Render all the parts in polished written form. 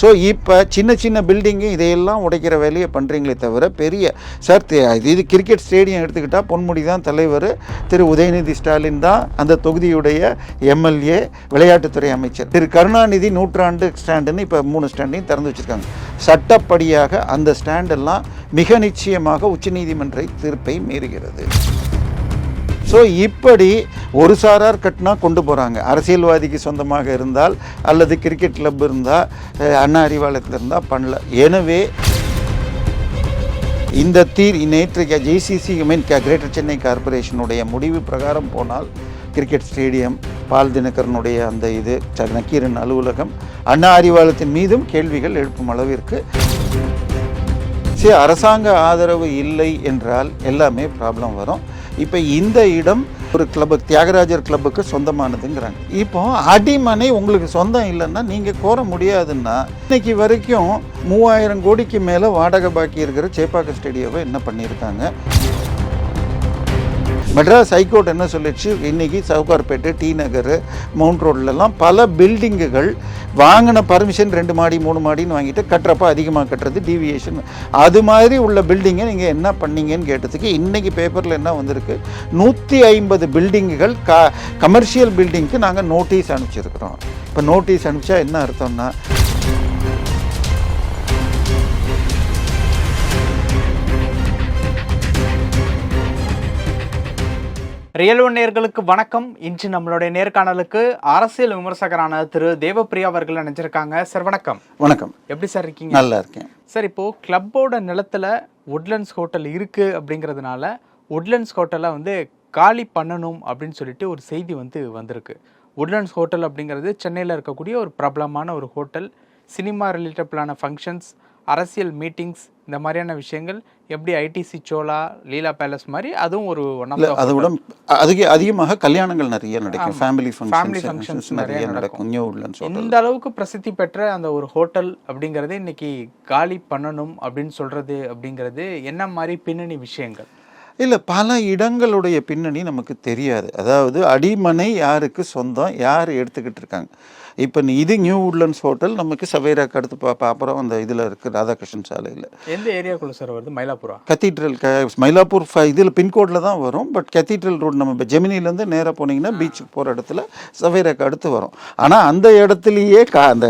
So இப்போ சின்ன சின்ன பில்டிங்கு இதையெல்லாம் உடைக்கிற வேலையை பண்ணுறீங்களே தவிர பெரிய சார் இது கிரிக்கெட் ஸ்டேடியம் எடுத்துக்கிட்டால் பொன்முடி தான் தலைவர், திரு உதயநிதி ஸ்டாலின் தான் அந்த தொகுதியுடைய எம்எல்ஏ, விளையாட்டுத்துறை அமைச்சர். திரு கருணாநிதி நூற்றாண்டு ஸ்டாண்டுன்னு இப்போ 3 ஸ்டாண்டையும் திறந்து வச்சுருக்காங்க. சட்டப்படியாக அந்த ஸ்டாண்டெல்லாம் மிக நிச்சயமாக உச்சநீதிமன்ற தீர்ப்பை மீறுகிறது. ஸோ இப்படி ஒரு சாரார் கட்டினா கொண்டு போகிறாங்க. அரசியல்வாதிக்கு சொந்தமாக இருந்தால் அல்லது கிரிக்கெட் கிளப் இருந்தால், அண்ணா அறிவாலயத்தில் இருந்தால் பண்ணல. எனவே இந்த நேற்று ஜேசிசி கிரேட்டர் சென்னை கார்பரேஷனுடைய முடிவு பிரகாரம் போனால் கிரிக்கெட் ஸ்டேடியம், பால் தினகரனுடைய அந்த நக்கீரன் அலுவலகம், அண்ணா அறிவாலயத்தின் மீதும் கேள்விகள் எழுப்பும் அளவிற்கு அரசாங்க ஆதரவு இல்லை என்றால் எல்லாமே ப்ராப்ளம் வரும். இப்போ இந்த இடம் ஒரு கிளப்பு, தியாகராஜர் கிளப்புக்கு சொந்தமானதுங்கிறாங்க. இப்போ அடிமனை உங்களுக்கு சொந்தம் இல்லைன்னா நீங்கள் கோர முடியாதுன்னா, இன்னைக்கு வரைக்கும் 3000 கோடிக்கு மேலே வாடகை பாக்கி இருக்கிற சேப்பாக்கம் ஸ்டேடியோவை என்ன பண்ணியிருக்காங்க? மெட்ராஸ் ஹைகோர்ட் என்ன சொல்லிடுச்சு, இன்றைக்கி சவுகார்பேட்டு, டி நகர், மவுண்ட் ரோட்லலாம் பல பில்டிங்குகள் வாங்கின பர்மிஷன் 2 மாடி 3 மாடின்னு வாங்கிட்டு கட்டுறப்ப அதிகமாக கட்டுறது டீவியேஷன், அது மாதிரி உள்ள பில்டிங்கை நீங்கள் என்ன பண்ணீங்கன்னு கேட்டதுக்கு இன்றைக்கி பேப்பரில் என்ன வந்திருக்கு, 150 பில்டிங்குகள் கமர்ஷியல் பில்டிங்க்கு நாங்கள் நோட்டீஸ் அனுப்பிச்சிருக்கிறோம். இப்போ நோட்டீஸ் அனுப்பிச்சா என்ன அர்த்தம்னா, ரியல் ஒன் நேயர்களுக்கு வணக்கம். இன்று நம்மளுடைய நேர்காணலுக்கு அரசியல் விமர்சகரான திரு தேவப்பிரியா அவர்கள் நினைச்சிருக்காங்க. சார் வணக்கம். வணக்கம். எப்படி சார் இருக்கீங்க? நல்லா இருக்கேன் சார். இப்போ கிளப்போட நிலத்துல உட்லண்ட்ஸ் ஹோட்டல் இருக்கு அப்படிங்கிறதுனால உட்லண்ட்ஸ் ஹோட்டலை காலி பண்ணணும் அப்படின்னு சொல்லிட்டு ஒரு செய்தி வந்திருக்கு. உட்லண்ட்ஸ் ஹோட்டல் அப்படிங்கிறது சென்னையில் இருக்கக்கூடிய ஒரு பிரபலமான ஒரு ஹோட்டல். சினிமா ரிலேட்டபிளான ஃபங்க்ஷன்ஸ், அரசியல் மீட்டிங்ஸ், இந்த மாதிரியான விஷயங்கள், எப்படி ஐடிசி சோலா, லீலா பேலஸ் மாதிரி அதுவும் ஒரு அதை விட அதிகமாக கல்யாணங்கள் நிறைய நடக்கும், ஃபேமிலி ஃபங்க்ஷன்ஸ் நிறைய நடக்கும். இந்த அளவுக்கு பிரசித்தி பெற்ற அந்த ஒரு ஹோட்டல் அப்படிங்கிறது இன்னைக்கு காலி பண்ணணும் அப்படின்னு சொல்றது அப்படிங்கிறது என்ன மாதிரி பின்னணி விஷயங்கள்? இல்லை, பல இடங்களுடைய பின்னணி நமக்கு தெரியாது. அதாவது அடிமனை யாருக்கு சொந்தம், யார் எடுத்துக்கிட்டு இருக்காங்க. இப்போ இது நியூ உட்லண்ட்ஸ் ஹோட்டல் நமக்கு சவேராக்கு அடுத்து அப்புறம் அந்த இதில் இருக்குது, ராதாகிருஷ்ணன் சாலையில். எந்த ஏரியாக்குள்ள சார் வருது? மயிலாப்பூரா? கத்தீட்ரல் மயிலாப்பூர் இதில் பின்கோடில் தான் வரும். பட் கத்தீட்ரல் ரோடு நம்ம இப்போ ஜெமினிலேருந்து நேராக போனீங்கன்னா பீச்சுக்கு போகிற இடத்துல சவேராக்கு அடுத்து வரும். ஆனால் அந்த இடத்துலையே அந்த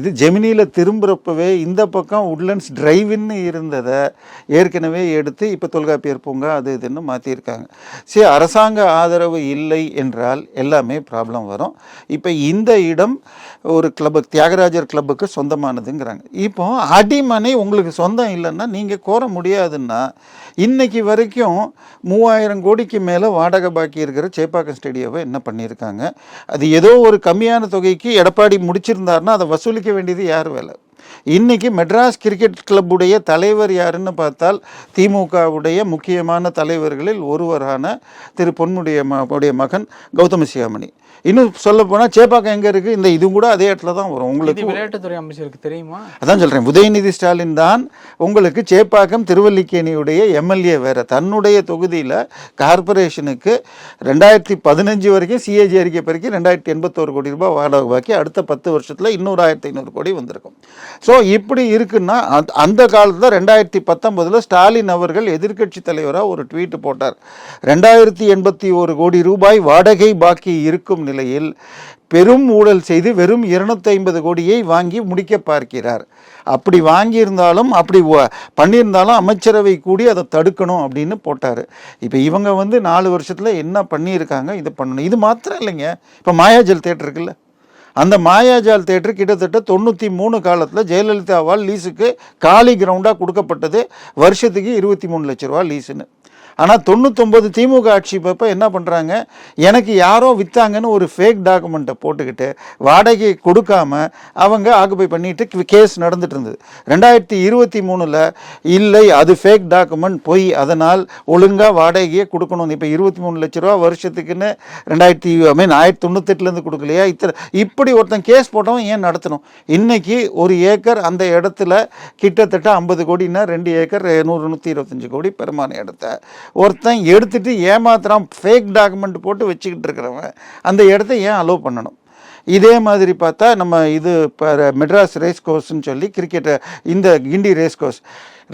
இது ஜெமினியில் திரும்புகிறப்பவே இந்த பக்கம் உட்லண்ட்ஸ் டிரைவ்னு இருந்ததை ஏற்கனவே எடுத்து இப்போ தொல்காப்பியர் பூங்கா அது இதுன்னு மாற்றிருக்காங்க. சரி, அரசாங்க ஆதரவு இல்லை என்றால் எல்லாமே ப்ராப்ளம் வரும். இப்போ இந்த இடம் ஒரு கிளப்பு, தியாகராஜர் கிளப்புக்கு சொந்தமானதுங்கிறாங்க. இப்போ அடிமனை உங்களுக்கு சொந்தம் இல்லைன்னா நீங்கள் கோர முடியாதுன்னா, இன்னைக்கு வரைக்கும் 3000 கோடிக்கு மேலே வாடகை பாக்கி இருக்கிற சேப்பாக்கம் ஸ்டேடியோவை என்ன பண்ணியிருக்காங்க? அது ஏதோ ஒரு கம்மியான தொகைக்கு எடப்பாடி முடிச்சிருந்தாருன்னா அதை வசூலிக்க வேண்டியது யார் வேலை? இன்றைக்கி மெட்ராஸ் கிரிக்கெட் கிளப்புடைய தலைவர் யாருன்னு பார்த்தால் திமுகவுடைய முக்கியமான தலைவர்களில் ஒருவரான திரு பொன்முடிய மகன் கௌதம சிகாமணி. இன்னும் சொல்ல போனால் சேப்பாக்கம் எங்கே இருக்குது? இந்த இதுவும் கூட அதே இடத்துல தான் வரும். உங்களுக்கு விளையாட்டுத்துறை அமைச்சருக்கு தெரியுமா? அதான் சொல்கிறேன், உதயநிதி ஸ்டாலின் தான் உங்களுக்கு சேப்பாக்கம் திருவல்லிக்கேணியுடைய எம்எல்ஏ. வேறு தன்னுடைய தொகுதியில் கார்பரேஷனுக்கு 2015 வரைக்கும் சிஏஜி அறிக்கை பிறகு 2081 கோடி ரூபாய் வாடகை பாக்கி, அடுத்த 10 வருஷத்தில் இன்னொரு 1500 கோடி வந்திருக்கும். ஸோ இப்படி இருக்குன்னா, அந்த காலத்தில் 2019 ஸ்டாலின் அவர்கள் எதிர்க்கட்சி தலைவராக ஒரு ட்வீட் போட்டார். 2081 கோடி ரூபாய் வாடகை பாக்கி இருக்கும் நிலையில் பெரும் ஊழல் செய்து வெறும் 250 கோடியை வாங்கி முடிக்க பார்க்கிறார். அப்படி வாங்கியிருந்தாலும், அப்படி பண்ணியிருந்தாலும் அமைச்சரவை கூடி அதை தடுக்கணும் அப்படின்னு போட்டார். இப்போ இவங்க 4 வருஷத்தில் என்ன பண்ணியிருக்காங்க? இதை பண்ணணும். இது மாத்திரம் இல்லைங்க, இப்போ மாயாஜல் தேட்டர் இருக்குல்ல, அந்த மாயாஜால் தேட்டர் கிட்டத்தட்ட 93 காலத்தில் ஜெயலலிதாவால் லீஸுக்கு காலி கிரவுண்டாக கொடுக்கப்பட்டது. வருஷத்துக்கு 23 லட்ச ரூபா லீஸுன்னு. ஆனால் 99 திமுக ஆட்சி இப்போ என்ன பண்ணுறாங்க, எனக்கு யாரோ விற்றாங்கன்னு ஒரு ஃபேக் டாக்குமெண்ட்டை போட்டுக்கிட்டு வாடகை கொடுக்காம அவங்க ஆக்குபை பண்ணிட்டு கேஸ் நடந்துட்டு இருந்தது. 2023 இல்லை, அது ஃபேக் டாக்குமெண்ட், போய், அதனால் ஒழுங்காக வாடகையே கொடுக்கணும். இப்போ 23 லட்ச ரூபா வருஷத்துக்குன்னு 1998 கொடுக்கலையா? இப்படி ஒருத்தன் கேஸ் போட்டவன் ஏன் நடத்தணும்? இன்னைக்கு ஒரு ஏக்கர் அந்த இடத்துல கிட்டத்தட்ட 50 கோடினா 2 ஏக்கர் 125 கோடி பெருமான இடத்த ஒருத்தன் எடுத்துட்டு ஏமாத்துறான், ஃபேக் டாக்குமெண்ட் போட்டு வச்சுக்கிட்டு இருக்கிறவன் அந்த இடத்த ஏன் அலோவ் பண்ணணும்? இதே மாதிரி பார்த்தா நம்ம இது இப்போ மெட்ராஸ் ரேஸ் கோர்ஸ்ன்னு சொல்லி கிரிக்கெட் இந்த கிண்டி ரேஸ் கோர்ஸ்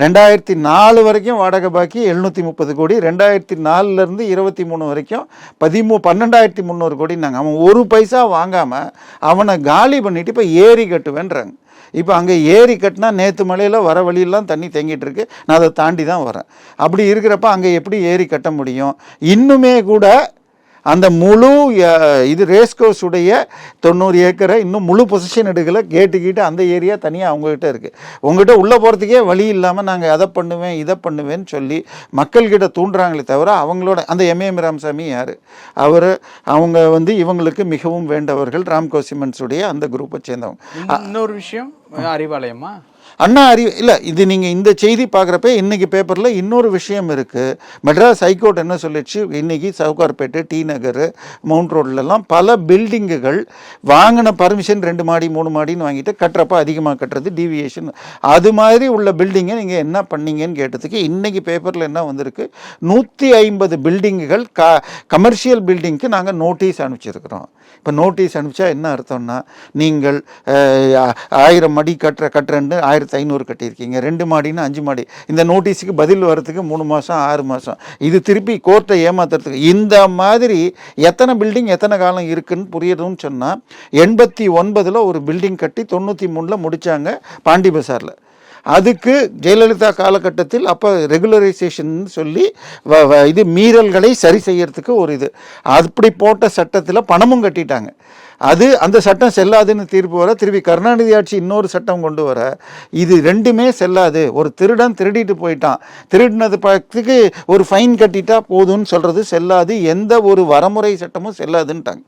2004 வரைக்கும் வாடகை பாக்கி 730 கோடி, 2004லேருந்து 23 வரைக்கும் 12,300 கோடினாங்க. அவன் ஒரு பைசா வாங்காமல் அவனை காலி பண்ணிவிட்டு இப்போ ஏரி கட்டுவேன்றாங்க. இப்போ அங்கே ஏரி கட்டினா நேற்று மழையில் வர வழியெல்லாம் தண்ணி தேங்கிட்டு இருக்கு. நான் அதை தாண்டி தான் வரேன். அப்படி இருக்கிறப்ப அங்கே எப்படி ஏரி கட்ட முடியும்? இன்னுமே கூட அந்த முழு இது ரேஸ்கோர்ஸ் உடைய 90 ஏக்கரை இன்னும் முழு பொசிஷன் எடுக்கலை. கேட்டு அந்த ஏரியா தனியாக அவங்ககிட்ட இருக்குது. உங்ககிட்ட உள்ளே போகிறதுக்கே வழி இல்லாமல் நாங்கள் அதை பண்ணுவேன் இதை பண்ணுவேன்னு சொல்லி மக்கள்கிட்ட தூண்டுறாங்களே தவிர அவங்களோட அந்த எம்ஏஎம் ராமசாமி யார்? அவங்க இவங்களுக்கு மிகவும் வேண்டவர்கள். ராம்கோ சிமெண்ட்ஸுடைய அந்த குரூப்பை சேர்ந்தவங்க. இன்னொரு விஷயம், அறிவாலயமா அண்ணா இல்லை, இது நீங்கள் இந்த செய்தி பார்க்குறப்ப இன்றைக்கி பேப்பரில் இன்னொரு விஷயம் இருக்குது. மெட்ராஸ் ஹைகோர்ட் என்ன சொல்லிடுச்சு, இன்றைக்கி சவுகார்பேட்டை, டி நகர், மவுண்ட் ரோட்லலாம் பல பில்டிங்குகள் வாங்கின பர்மிஷன் 2 மாடி 3 மாடின்னு வாங்கிட்டு கட்டுறப்ப அதிகமாக கட்டுறது டீவியேஷன். அது மாதிரி உள்ள பில்டிங்கை நீங்கள் என்ன பண்ணீங்கன்னு கேட்டதுக்கு இன்றைக்கி பேப்பரில் என்ன வந்திருக்கு, 150 பில்டிங்குகள் கமர்ஷியல் பில்டிங்க்கு நாங்கள் நோட்டீஸ் அனுப்பிச்சிருக்கிறோம். இப்போ நோட்டீஸ் அனுப்பிச்சா என்ன அர்த்தம்னா, நீங்கள் 1000 மடி கட்டுறேன்னு 1500 கட்டியிருக்கீங்க, 2 மாடின்னு 5 மாடி. இந்த நோட்டீஸுக்கு பதில் வரத்துக்கு 3 மாதம் 6 மாதம், இது திருப்பி கோர்ட்டை ஏமாத்துறதுக்கு. இந்த மாதிரி எத்தனை பில்டிங் எத்தனை காலம் இருக்குன்னு புரியுதுன்னு சொன்னால், 89 ஒரு பில்டிங் கட்டி 93 முடித்தாங்க பாண்டி பசாரில். அதுக்கு ஜெயலலிதா காலகட்டத்தில் அப்போ ரெகுலரைசேஷன் சொல்லி இது மீறல்களை சரி செய்யறதுக்கு ஒரு இது அப்படி போட்ட சட்டத்தில் பணமும் கட்டிட்டாங்க. அந்த சட்டம் செல்லாதுன்னு தீர்ப்பு வர திருப்பி கருணாநிதி ஆட்சி இன்னொரு சட்டம் கொண்டு வர இது ரெண்டுமே செல்லாது. ஒரு திருடன் திருடிட்டு போயிட்டான், திருடினது பக்கத்துக்கு ஒரு ஃபைன் கட்டிட்டா போதும்னு சொல்கிறது செல்லாது, எந்த ஒரு வரமுறை சட்டமும் செல்லாதுன்ட்டாங்க.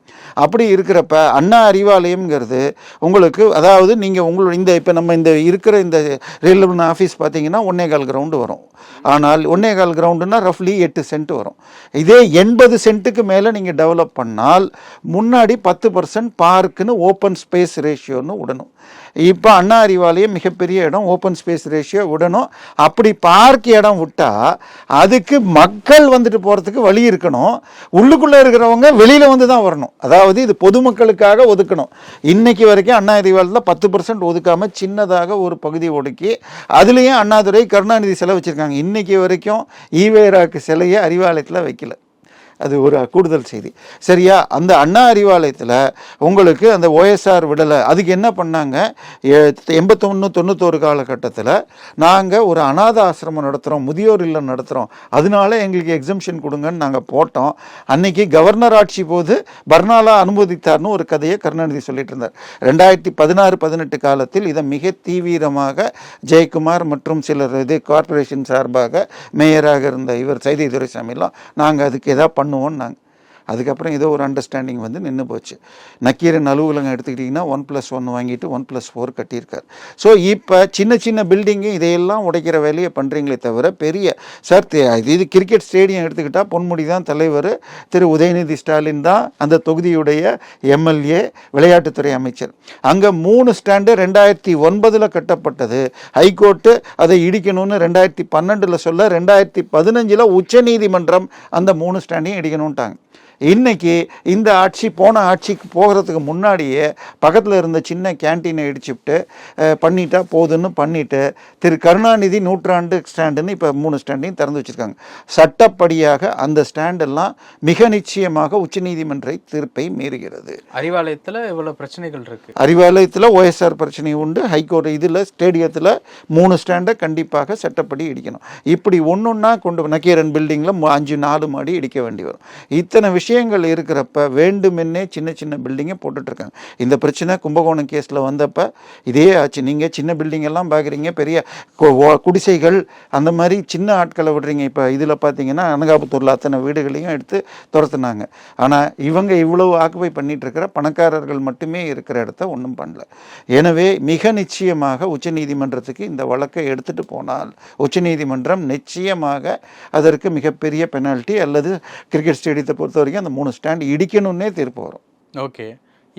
அப்படி இருக்கிறப்ப அண்ணா அறிவாலயம்ங்கிறது உங்களுக்கு, அதாவது நீங்கள் உங்களோட இந்த இப்போ நம்ம இந்த இருக்கிற இந்த ரயில்வே ஆஃபீஸ் பார்த்தீங்கன்னா 1.25 கிரவுண்டு வரும். ஆனால் 1.25 கிரவுண்டுன்னா ரஃப்லி 8 சென்ட் வரும். இதே 80 சென்ட்டுக்கு மேலே நீங்கள் டெவலப் பண்ணால் முன்னாடி 10% பார்க்குன்னு ஓப்பன் ஸ்பேஸ் ரேஷியோன்னு விடணும். இப்போ அண்ணா அறிவாலயம் மிகப்பெரிய இடம், ஓப்பன் ஸ்பேஸ் ரேஷியோ விடணும். அப்படி பார்க் இடம் விட்டால் அதுக்கு மக்கள் வந்துட்டு போகிறதுக்கு வழி இருக்கணும். உள்ளுக்குள்ளே இருக்கிறவங்க வெளியில் வந்து தான் வரணும். அதாவது இது பொதுமக்களுக்காக ஒதுக்கணும். இன்னைக்கு வரைக்கும் அண்ணா அறிவாலயத்தில் 10% ஒதுக்காமல் சின்னதாக ஒரு பகுதி ஒதுக்கி அதுலேயும் அண்ணாதுரை கருணாநிதி சிலை வச்சுருக்காங்க. இன்னைக்கு வரைக்கும் ஈவேராக்கு சிலையை அறிவாலயத்தில் வைக்கல. அது ஒரு கூடுதல் செய்தி. சரியா? அந்த அண்ணா அறிவாலயத்தில் உங்களுக்கு அந்த OSR விடலை. அதுக்கு என்ன பண்ணாங்க, 81-91 காலகட்டத்தில் நாங்கள் ஒரு அநாத ஆசிரமம் நடத்துகிறோம், முதியோர் இல்லம் நடத்துகிறோம், அதனால எங்களுக்கு எக்ஸம்ஷன் கொடுங்கன்னு நாங்கள் போட்டோம். அன்னைக்கு கவர்னர் ஆட்சி போது பர்னாலா அனுமதித்தார்னு ஒரு கதையை கருணாநிதி சொல்லிட்டு இருந்தார். 2016-18 காலத்தில் இதை மிக தீவிரமாக ஜெயக்குமார் மற்றும் சிலர் இது கார்பரேஷன் சார்பாக மேயராக இருந்த இவர் சைதை துரைசாமிலாம் நாங்கள் அதுக்கு எதாவது பண்ணுவோம் நாங்கள். அதுக்கப்புறம் ஏதோ ஒரு அண்டர்ஸ்டாண்டிங் வந்து நின்று போச்சு. நக்கீரன் அலுவலகம் எடுத்துக்கிட்டிங்கன்னா 1+1 வாங்கிட்டு 1+4 கட்டியிருக்கார். ஸோ இப்போ சின்ன சின்ன பில்டிங்கு இதையெல்லாம் உடைக்கிற வேலையை பண்ணுறீங்களே தவிர பெரிய சார் இது கிரிக்கெட் ஸ்டேடியம் எடுத்துக்கிட்டால் பொன்முடி தான் தலைவர், திரு உதயநிதி ஸ்டாலின் தான் அந்த தொகுதியுடைய MLA, விளையாட்டுத்துறை அமைச்சர். அங்கே 3 ஸ்டாண்டு 2009 கட்டப்பட்டது. ஹைகோர்ட்டு அதை இடிக்கணும்னு 2012 சொல்ல 2015 உச்சநீதிமன்றம் அந்த 3 ஸ்டாண்டையும் இடிக்கணும்ட்டாங்க. இன்னைக்கு இந்த ஆட்சி போன ஆட்சிக்கு போகிறதுக்கு முன்னாடியே பக்கத்தில் இருந்த சின்ன கேன்டீனை இடிச்சுவிட்டு பண்ணிட்டா போதுன்னு பண்ணிட்டு திரு கருணாநிதி நூற்றாண்டு ஸ்டாண்டுன்னு இப்போ 3 ஸ்டாண்டையும் திறந்து வச்சுருக்காங்க. சட்டப்படியாக அந்த ஸ்டாண்டெல்லாம் மிக நிச்சயமாக உச்சநீதிமன்ற தீர்ப்பை மீறுகிறது. அறிவாலயத்தில் இவ்வளோ பிரச்சனைகள் இருக்குது. அறிவாலயத்தில் OSR பிரச்சனை உண்டு. ஹைகோர்ட் இதில் ஸ்டேடியத்தில் 3 ஸ்டாண்டை கண்டிப்பாக சட்டப்படி இடிக்கணும். இப்படி ஒன்றா கொண்டு நக்கீரன் பில்டிங்கில் 5-4 மாடி இடிக்க வேண்டி வரும். இத்தனை விஷயங்கள் இருக்கிறப்ப வேண்டுமென்னே சின்ன சின்ன பில்டிங்கை போட்டுட்ருக்காங்க. இந்த பிரச்சனை கும்பகோணம் கேஸில் வந்தப்போ இதே ஆச்சு. நீங்கள் சின்ன பில்டிங்கெல்லாம் பார்க்குறீங்க, பெரிய குடிசைகள் அந்த மாதிரி சின்ன ஆட்களை விடுறீங்க. இப்போ இதில் பார்த்தீங்கன்னா அனகாபுத்தூரில் அத்தனை வீடுகளையும் எடுத்து துரத்துனாங்க. ஆனால் இவங்க இவ்வளவு ஆக்குபை பண்ணிகிட்டு இருக்கிற பணக்காரர்கள் மட்டுமே இருக்கிற இடத்த ஒன்றும் பண்ணல. எனவே மிக நிச்சயமாக உச்சநீதிமன்றத்துக்கு இந்த வழக்கை எடுத்துகிட்டு போனால் உச்சநீதிமன்றம் நிச்சயமாக அதற்கு மிகப்பெரிய பெனால்ட்டி அல்லது கிரிக்கெட் ஸ்டேடியத்தை பொறுத்த வரைக்கும் அந்த 3 ஸ்டாண்ட் இடிக்கணும்னே தீர்ப்பு வரும். ஓகே,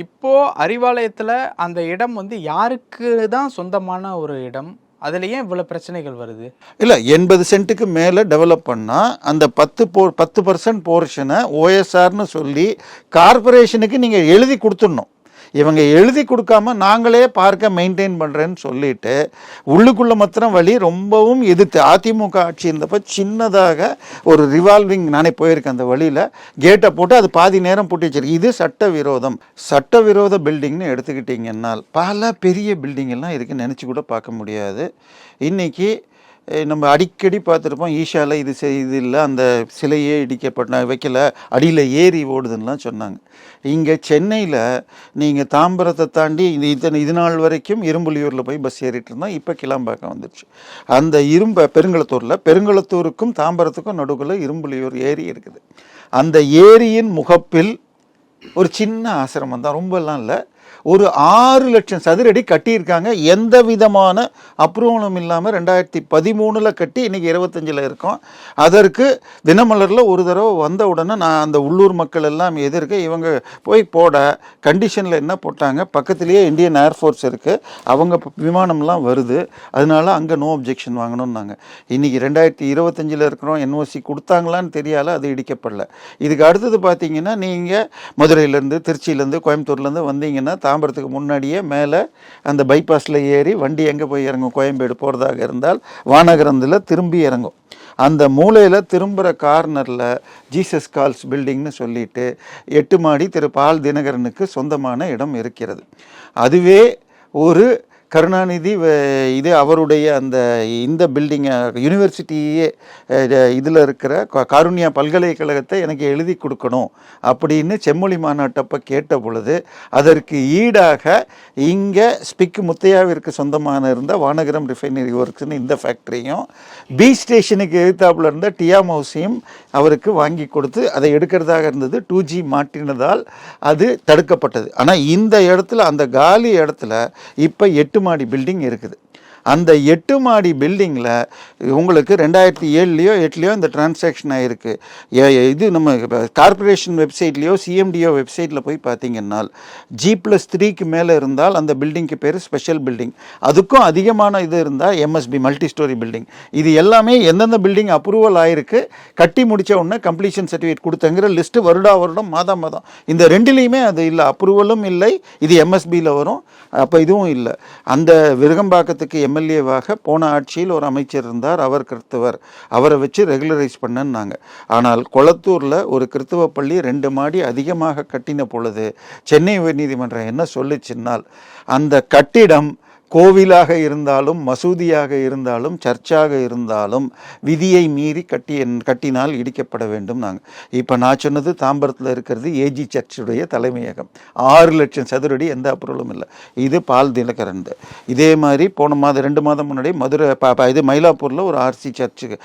இப்போ அறிவாலயத்தில் அந்த இடம் வந்து யாருக்கு தான் சொந்தமான ஒரு இடம்? அதில் ஏன் இவ்வளோ பிரச்சனைகள் வருது? இல்லை, 80 சென்ட்டுக்கு மேலே டெவலப் பண்ணால் அந்த 10% போர்ஷனை OSRனு சொல்லி கார்பரேஷனுக்கு நீங்கள் எழுதி கொடுத்துடணும். இவங்க எழுதி கொடுக்காம நாங்களே பார்க்க மெயின்டைன் பண்ணுறேன்னு சொல்லிட்டு உள்ளுக்குள்ளே மாத்திரம் வழி ரொம்பவும் எதிர்த்து அதிமுக ஆட்சி இருந்தப்போ சின்னதாக ஒரு ரிவால்விங், நானே போயிருக்கேன் அந்த வழியில், கேட்டை போட்டு அது பாதி நேரம் பூட்டி வச்சிருக்கு. இது சட்டவிரோதம். சட்டவிரோத பில்டிங்னு எடுத்துக்கிட்டிங்கன்னால் பல பெரிய பில்டிங் எல்லாம் இருக்குன்னு நினச்சி கூட பார்க்க முடியாது. இன்றைக்கி நம்ம அடிக்கடி பார்த்துருப்போம், ஈஷாவில் இது இல்லை, அந்த சிலையே இடிக்கப்பட்ட வைக்கல, அடியில் ஏறி ஓடுதுன்னெலாம் சொன்னாங்க. இங்கே சென்னையில் நீங்கள் தாம்பரத்தை தாண்டி இது நாள் வரைக்கும் இரும்புலியூரில் போய் பஸ் ஏறிட்டு இருந்தோம். இப்போ கிளாம்பாக்கம் வந்துடுச்சு. அந்த பெருங்குளத்தூருக்கும் தாம்பரத்துக்கும் நடுவில் இரும்புலியூர் ஏரி இருக்குது. அந்த ஏரியின் முகப்பில் ஒரு சின்ன ஆசிரமம் தான், ரொம்பலாம் இல்லை, ஒரு 6 லட்சம் சதுரடி கட்டியிருக்காங்க. எந்த விதமான அப்ரூவலும் இல்லாமல் 2013 கட்டி இன்றைக்கி 25 இருக்கோம். அதற்கு தினமலரில் ஒரு தடவை வந்த உடனே நான் அந்த உள்ளூர் மக்கள் எல்லாம் எதிர்க்க இவங்க போய் போட கண்டிஷனில் என்ன போட்டாங்க, பக்கத்துலேயே இந்தியன் ஏர்ஃபோர்ஸ் இருக்குது, அவங்க விமானம்லாம் வருது, அதனால அங்கே நோ அப்ஜெக்ஷன் வாங்கணும்னாங்க. இன்றைக்கி 2025 இருக்கிறோம். என்ஓசி கொடுத்தாங்களான்னு தெரியல, அது இடிக்கப்படல. இதுக்கு அடுத்தது பார்த்தீங்கன்னா, நீங்கள் மதுரையிலேருந்து, திருச்சியிலேருந்து, கோயம்புத்தூர்லேருந்து வந்தீங்கன்னா தாம்பரத்துக்கு முன்னாடியே மேலே அந்த பைபாஸில் ஏறி வண்டி எங்கே போய் இறங்கும், கோயம்பேடு போகிறதாக இருந்தால் வானகரந்தில் திரும்பி இறங்கும். அந்த மூலையில் திரும்புகிற கார்னரில் ஜீசஸ் கால்ஸ் பில்டிங்னு சொல்லிட்டு 8 மாடி திரு பால் தினகரனுக்கு சொந்தமான இடம் இருக்கிறது. அதுவே ஒரு கருணாநிதி இது அவருடைய இந்த பில்டிங்கை யூனிவர்சிட்டியே இதில் இருக்கிற காருண்யா பல்கலைக்கழகத்தை எனக்கு எழுதி கொடுக்கணும் அப்படின்னு செம்மொழி மாநாட்டப்போ கேட்ட பொழுது அதற்கு ஈடாக இங்கே ஸ்பிக் முத்தையாவிற்கு சொந்தமான இருந்த வானகரம் ரிஃபைனரி ஒர்க்ஸ்னு இந்த ஃபேக்ட்ரியும் பி ஸ்டேஷனுக்கு எதிர்த்தாப்புல இருந்த டியாம் ஹவுஸையும் அவருக்கு வாங்கி கொடுத்து அதை எடுக்கிறதாக இருந்தது. 2G மாட்டினதால் அது தடுக்கப்பட்டது. ஆனால் இந்த இடத்துல, அந்த காலி இடத்துல இப்போ 8 மாடி பில்டிங் இருக்குது. அந்த 8 மாடி பில்டிங்கில் உங்களுக்கு 2007லையோ 8லையோ இந்த டிரான்சாக்ஷன் ஆகிருக்கு. இது நம்ம கார்பரேஷன் வெப்சைட்லேயோ சிஎம்டிஓ வெப்சைட்டில் போய் பார்த்தீங்கன்னா G+3க்கு மேலே இருந்தால் அந்த பில்டிங்க்கு பேர் ஸ்பெஷல் பில்டிங், அதுக்கும் அதிகமான இது இருந்தால் எம்எஸ்பி மல்டி ஸ்டோரி பில்டிங். இது எல்லாமே எந்தெந்த பில்டிங் அப்ரூவல் ஆகிருக்கு, கட்டி முடித்த உடனே கம்ப்ளீஷன் சர்டிஃபிகேட் கொடுத்தங்கிற லிஸ்ட்டு வருடம் மாதம் இந்த ரெண்டுலேயுமே அது இல்லை, அப்ரூவலும் இல்லை, இது எம்எஸ்பியில் வரும், அப்போ இதுவும் இல்லை. அந்த விருகம்பாக்கத்துக்கு எம்எல்ஏவாக போன ஆட்சியில் ஒரு அமைச்சர் இருந்தார், அவர் கிறிஸ்தவர், அவரை வச்சு ரெகுலரைஸ் பண்ணாங்க. ஆனால் கொளத்தூரில் ஒரு கிறிஸ்தவ பள்ளி 2 மாடி அதிகமாக கட்டின பொழுது சென்னை உயர்நீதிமன்றம் என்ன சொல்லிச்சுன்னால், அந்த கட்டிடம் கோவிலாக இருந்தாலும் மசூதியாக இருந்தாலும் சர்ச்சாக இருந்தாலும் விதியை மீறி கட்டினால் இடிக்கப்பட வேண்டும். நாங்கள் இப்போ நான் சொன்னது தாம்பரத்தில் இருக்கிறது ஏஜி சர்ச்சுடைய தலைமையகம், 6 லட்சம் சதுரடி, எந்த அப்ரூவலும் இல்லை. இது பால் தினகரன். இதே மாதிரி போன மாதம் 2 மாதம் முன்னாடி மதுரை இது மயிலாப்பூரில் ஒரு ஆர்சி சர்ச்சுக்கு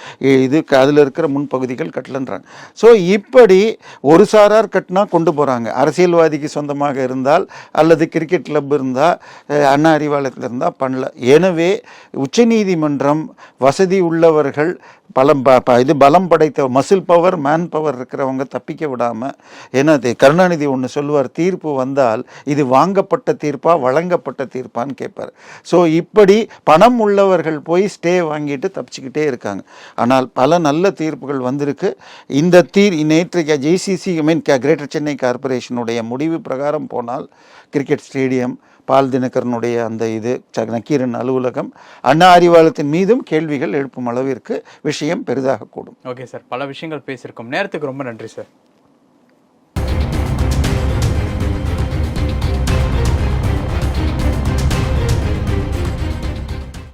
இது அதில் இருக்கிற முன்பகுதிகள் கட்டலன்றாங்க. ஸோ இப்படி ஒரு சாரார் கட்டினா கொண்டு போகிறாங்க. அரசியல்வாதிக்கு சொந்தமாக இருந்தால் அல்லது கிரிக்கெட் கிளப் இருந்தால் அண்ணா அறிவாலயத்தில் இருந்தால் பண்ணல. எனவே உச்சநீதிமன்றம் வசதி உள்ளவர்கள் பலம் படைத்த மசில் பவர் மேன் பவர் இருக்கிறவங்க தப்பிக்க விடாமல், ஏன்னா கருணாநிதி ஒன்று சொல்லுவார், தீர்ப்பு வந்தால் இது வாங்கப்பட்ட தீர்ப்பா வழங்கப்பட்ட தீர்ப்பான்னு கேட்பார். ஸோ இப்படி பணம் உள்ளவர்கள் போய் ஸ்டே வாங்கிட்டு தப்பிச்சுக்கிட்டே இருக்காங்க. ஆனால் பல நல்ல தீர்ப்புகள் வந்திருக்கு. இந்த நேற்றைக்கு ஜேசிசி கிரேட்டர் சென்னை கார்பரேஷனுடைய முடிவு பிரகாரம் போனால் கிரிக்கெட் ஸ்டேடியம், பால் தினகரனுடைய அந்த நக்கீரன் அலுவலகம், அண்ணா அறிவாலயத்தின் மீதும் கேள்விகள் எழுப்பும் அளவிற்கு விஷயம் பெரிதாக கூடும். ஓகே சார், பல விஷயங்கள் பேசியிருக்கோம். நேரத்துக்கு ரொம்ப நன்றி சார்.